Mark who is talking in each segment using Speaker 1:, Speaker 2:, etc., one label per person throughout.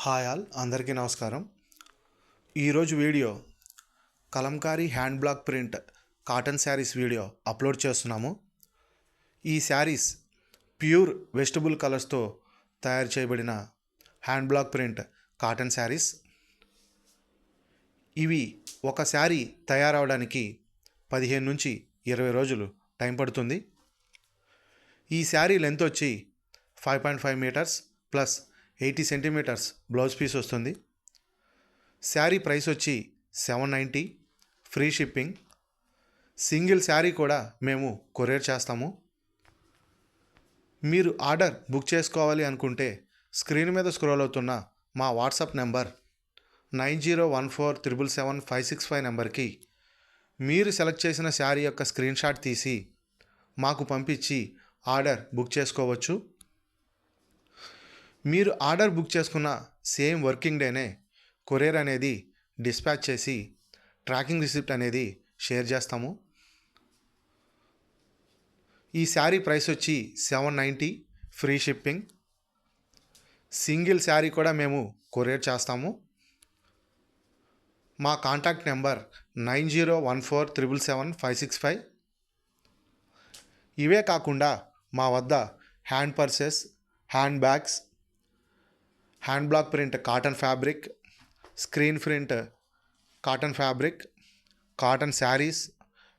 Speaker 1: Hi all అందరికీ నమస్కారం. ఈరోజు video Kalamkari hand black print cotton saris video upload చేస్తున్నాము. ఈ శారీస్ ప్యూర్ వెజిటబుల్ కలర్స్తో తయారు చేయబడిన hand black print cotton saris. ఇవి ఒక శారీ తయారవడానికి 15 నుంచి 20 రోజులు టైం పడుతుంది. ఈ శారీ లెంత్ వచ్చి 5.5 metres plus 80 centimetres blouse piece వస్తుంది. శారీ ప్రైస్ వచ్చి 790, ఫ్రీ షిప్పింగ్. సింగిల్ శారీ కూడా మేము కొరియర్ చేస్తాము. మీరు ఆర్డర్ బుక్ చేసుకోవాలి అనుకుంటే స్క్రీన్ మీద స్క్రోల్ అవుతున్న మా వాట్సాప్ నెంబర్ 9014777565 నెంబర్కి మీరు సెలెక్ట్ చేసిన శారీ యొక్క స్క్రీన్ షాట్ తీసి మాకు పంపించి ఆర్డర్ బుక్ చేసుకోవచ్చు. మీరు ఆర్డర్ బుక్ చేసుకున్న సేమ్ వర్కింగ్ డేనే కొరియర్ అనేది డిస్పాచ్ చేసి ట్రాకింగ్ రిసిప్ట్ అనేది షేర్ చేస్తాము. ఈ శారీ ప్రైస్ వచ్చి 790, ఫ్రీ షిప్పింగ్. సింగిల్ శారీ కూడా మేము కొరియర్ చేస్తాము. మా కాంటాక్ట్ నెంబర్ 9014777565. ఇవే కాకుండా మా వద్ద hand purses, hand bags, hand black print cotton fabric, screen print cotton fabric, cotton saris,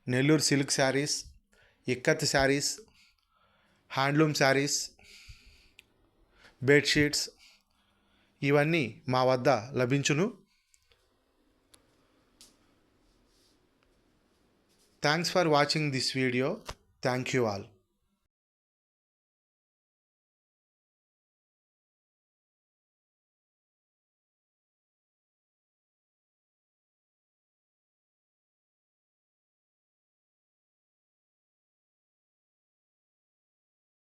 Speaker 1: Nellore silk saris, ikat saris, handloom saris, bedsheets ఇవన్నీ మా వద్ద లభించును. Thanks for watching this video. Thank you all.